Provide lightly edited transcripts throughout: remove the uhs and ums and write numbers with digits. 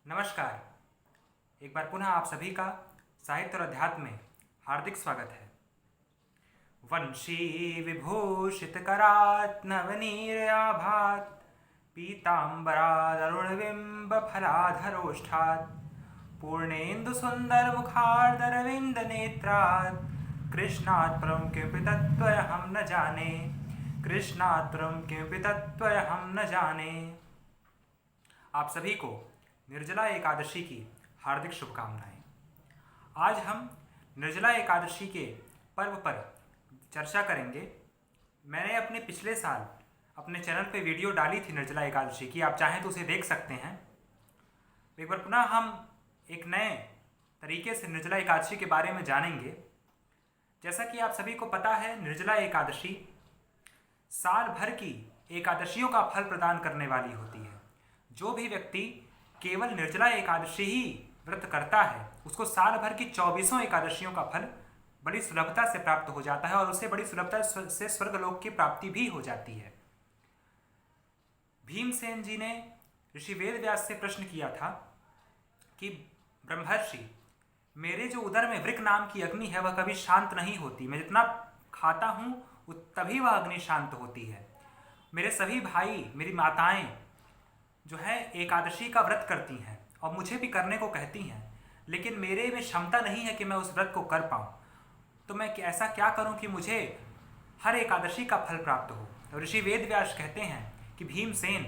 नमस्कार। एक बार पुनः आप सभी का साहित्य और अध्यात्म में हार्दिक स्वागत है। वंशी विभूषित करात नवनीरयाभात पीताम्बरादरुणबिम्ब फलाधरोष्ठात् पूर्णेन्दु सुंदर मुखार्दरविंद नेत्रात् कृष्णात् परं किमपि तत्त्वयहं न जाने, कृष्णात् परं किमपि तत्त्वयहं न जाने। आप सभी को निर्जला एकादशी की हार्दिक शुभकामनाएं। आज हम निर्जला एकादशी के पर्व पर चर्चा करेंगे। मैंने अपने पिछले साल अपने चैनल पे वीडियो डाली थी निर्जला एकादशी की, आप चाहें तो उसे देख सकते हैं। एक बार पुनः हम एक नए तरीके से निर्जला एकादशी के बारे में जानेंगे। जैसा कि आप सभी को पता है, निर्जला एकादशी साल भर की एकादशियों का फल प्रदान करने वाली होती है। जो भी व्यक्ति केवल निर्जला एकादशी ही व्रत करता है उसको साल भर की 24 एकादशियों का फल बड़ी सुलभता से प्राप्त हो जाता है और उसे बड़ी सुलभता से स्वर्गलोक की प्राप्ति भी हो जाती है। भीमसेन जी ने ऋषि वेद व्यास से प्रश्न किया था कि ब्रह्मर्षि, मेरे जो उदर में वृक नाम की अग्नि है वह कभी शांत नहीं होती। मैं जितना खाता हूँ तभी वह अग्नि शांत होती है। मेरे सभी भाई, मेरी माताएं जो है एकादशी का व्रत करती हैं और मुझे भी करने को कहती हैं, लेकिन मेरे में क्षमता नहीं है कि मैं उस व्रत को कर पाऊँ। तो मैं ऐसा क्या करूँ कि मुझे हर एकादशी का फल प्राप्त हो। तो ऋषि वेद व्यास कहते हैं कि भीमसेन,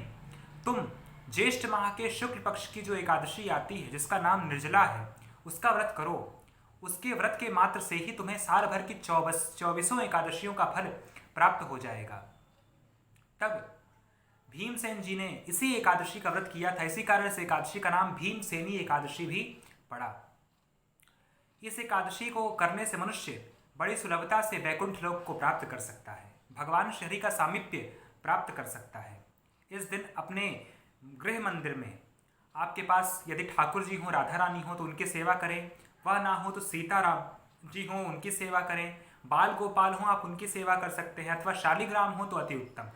तुम ज्येष्ठ माह के शुक्ल पक्ष की जो एकादशी आती है जिसका नाम निर्जला है उसका व्रत करो। उसके व्रत के मात्र से ही तुम्हें साल भर की 24 एकादशियों का फल प्राप्त हो जाएगा। तब भीमसेन जी ने इसी एकादशी का व्रत किया था। इसी कारण से एकादशी का नाम भीमसेनी एकादशी भी पड़ा। इस एकादशी को करने से मनुष्य बड़ी सुलभता से वैकुंठ लोक को प्राप्त कर सकता है, भगवान श्री का सामीप्य प्राप्त कर सकता है। इस दिन अपने गृह मंदिर में आपके पास यदि ठाकुर जी हों, राधा रानी हो तो उनकी सेवा करें, वह ना हो तो सीताराम जी हों उनकी सेवा करें, बाल गोपाल हों आप उनकी सेवा कर सकते हैं, अथवा शालिग्राम हो तो अति उत्तम।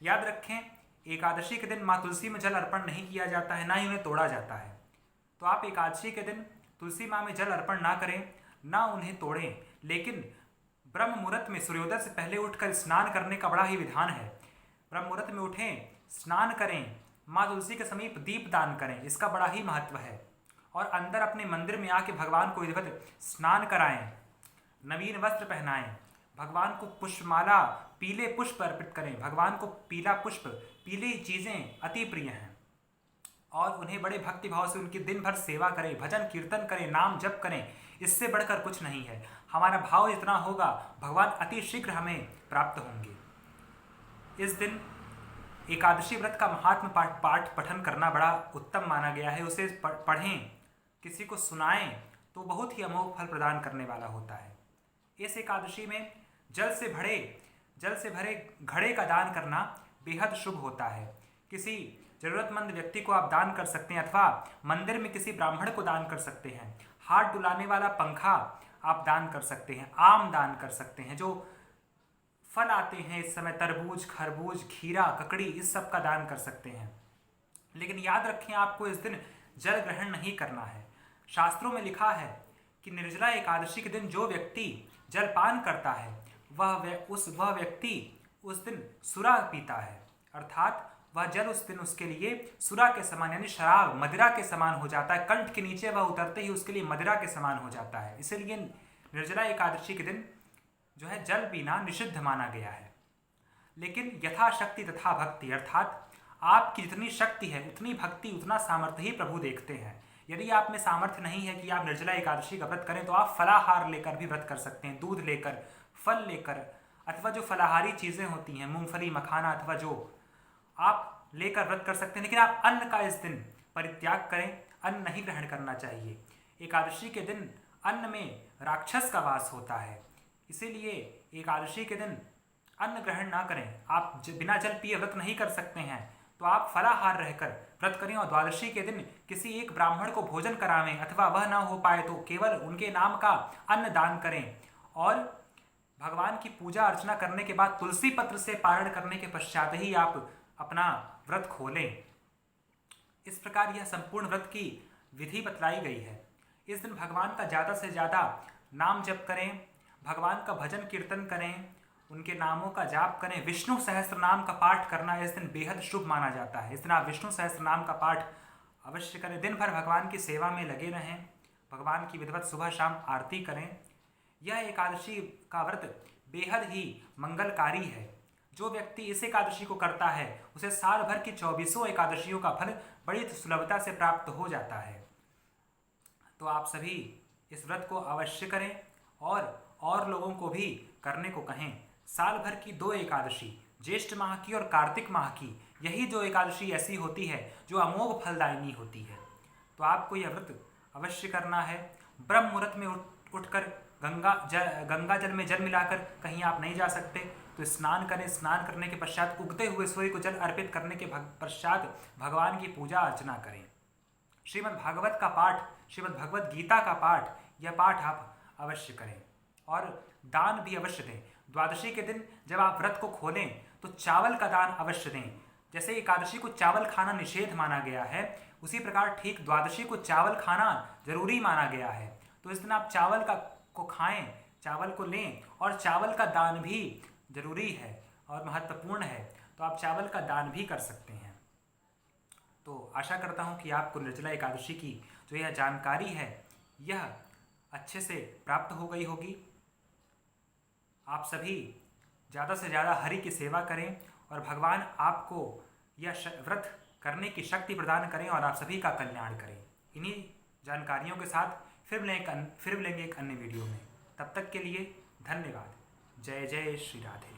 याद रखें, एकादशी के दिन माँ तुलसी में जल अर्पण नहीं किया जाता है, ना ही उन्हें तोड़ा जाता है। तो आप एकादशी के दिन तुलसी माँ में जल अर्पण ना करें, ना उन्हें तोड़ें, लेकिन ब्रह्म मुहूर्त में सूर्योदय से पहले उठकर स्नान करने का बड़ा ही विधान है। ब्रह्म मुहूर्त में उठें, स्नान करें, माँ तुलसी के समीप दीप दान करें, इसका बड़ा ही महत्व है। और अंदर अपने मंदिर में आके भगवान को विधिवत स्नान कराएं, नवीन वस्त्र पहनाएं, भगवान को पुष्पमाला, पीले पुष्प अर्पित करें। भगवान को पीला पुष्प, पीली चीज़ें अति प्रिय हैं और उन्हें बड़े भक्ति भाव से उनकी दिन भर सेवा करें, भजन कीर्तन करें, नाम जप करें। इससे बढ़कर कुछ नहीं है। हमारा भाव जितना होगा भगवान अति शीघ्र हमें प्राप्त होंगे। इस दिन एकादशी व्रत का महात्म पाठ पठन करना बड़ा उत्तम माना गया है। उसे पढ़ें, किसी को सुनाएं तो बहुत ही अमोघ फल प्रदान करने वाला होता है। इस एकादशी में जल से भरे घड़े का दान करना बेहद शुभ होता है। किसी जरूरतमंद व्यक्ति को आप दान कर सकते हैं, अथवा मंदिर में किसी ब्राह्मण को दान कर सकते हैं। हाथ डुलाने वाला पंखा आप दान कर सकते हैं, आम दान कर सकते हैं। जो फल आते हैं इस समय, तरबूज, खरबूज, खीरा, ककड़ी, इस सब का दान कर सकते हैं। लेकिन याद रखें, आपको इस दिन जल ग्रहण नहीं करना है। शास्त्रों में लिखा है कि निर्जला एकादशी के दिन जो व्यक्ति जलपान करता है वह व्यक्ति उस दिन सुरा पीता है, अर्थात वह जल उस दिन उसके लिए सुरा के समान यानी शराब, मदिरा के समान हो जाता है। कंठ के नीचे वह उतरते ही उसके लिए मदिरा के समान हो जाता है। इसीलिए निर्जला एकादशी के दिन जो है जल पीना निषिद्ध माना गया है। लेकिन यथाशक्ति तथा भक्ति, अर्थात आपकी जितनी शक्ति है उतनी भक्ति, उतना सामर्थ्य ही प्रभु देखते हैं। यदि आप में सामर्थ्य नहीं है कि आप निर्जला एकादशी का व्रत करें तो आप फलाहार लेकर भी व्रत कर सकते हैं, दूध लेकर, फल लेकर, अथवा जो फलाहारी चीज़ें होती हैं, मूंगफली, मखाना, अथवा जो आप लेकर व्रत कर सकते हैं। लेकिन आप अन्न का इस दिन परित्याग करें, अन्न नहीं ग्रहण करना चाहिए। एकादशी के दिन अन्न में राक्षस का वास होता है, इसीलिए एकादशी के दिन अन्न ग्रहण ना करें। आप बिना जल पिए व्रत नहीं कर सकते हैं तो आप फलाहार रहकर व्रत करें और द्वादशी के दिन किसी एक ब्राह्मण को भोजन करावें, अथवा वह ना हो पाए तो केवल उनके नाम का अन्न दान करें। और भगवान की पूजा अर्चना करने के बाद तुलसी पत्र से पारण करने के पश्चात ही आप अपना व्रत खोलें। इस प्रकार यह संपूर्ण व्रत की विधि बतलाई गई है। इस दिन भगवान का ज़्यादा से ज़्यादा नाम जप करें, भगवान का भजन कीर्तन करें, उनके नामों का जाप करें। विष्णु सहस्त्र नाम का पाठ करना इस दिन बेहद शुभ माना जाता है। इस दिन आप विष्णु सहस्त्र नाम का पाठ अवश्य करें। दिन भर भगवान की सेवा में लगे रहें, भगवान की विधिवत सुबह शाम आरती करें। यह एकादशी का व्रत बेहद ही मंगलकारी है। जो व्यक्ति इस एकादशी को करता है उसे साल भर की 24 एकादशियों का फल बड़ी सुलभता से प्राप्त हो जाता है। तो आप सभी इस व्रत को अवश्य करें और लोगों को भी करने को कहें। साल भर की 2 एकादशी, ज्येष्ठ माह की और कार्तिक माह की, यही 2 एकादशी ऐसी होती है जो अमोघ फलदायिनी होती है। तो आपको यह व्रत अवश्य करना है। ब्रह्म मुहूर्त में उठकर गंगा जल में जल मिलाकर कहीं आप नहीं जा सकते तो स्नान करें। स्नान करने के पश्चात उगते हुए सूर्य को जल अर्पित करने के पश्चात भगवान की पूजा अर्चना करें। श्रीमद् भागवत का पाठ, श्रीमद् भगवत गीता का पाठ, यह पाठ आप अवश्य करें और दान भी अवश्य दें। द्वादशी के दिन जब आप व्रत को खोलें तो चावल का दान अवश्य दें। जैसे एकादशी को चावल खाना निषेध माना गया है, उसी प्रकार ठीक द्वादशी को चावल खाना जरूरी माना गया है। तो इस दिन आप चावल को खाएं, चावल को लें और चावल का दान भी जरूरी है और महत्वपूर्ण है। तो आप चावल का दान भी कर सकते हैं। तो आशा करता हूँ कि आपको निर्जला एकादशी की जो यह जानकारी है यह अच्छे से प्राप्त हो गई होगी। आप सभी ज़्यादा से ज़्यादा हरि की सेवा करें और भगवान आपको यह व्रत करने की शक्ति प्रदान करें और आप सभी का कल्याण करें। इन्हीं जानकारियों के साथ फिर मिलेंगे एक अन्य वीडियो में। तब तक के लिए धन्यवाद। जय जय श्री राधे।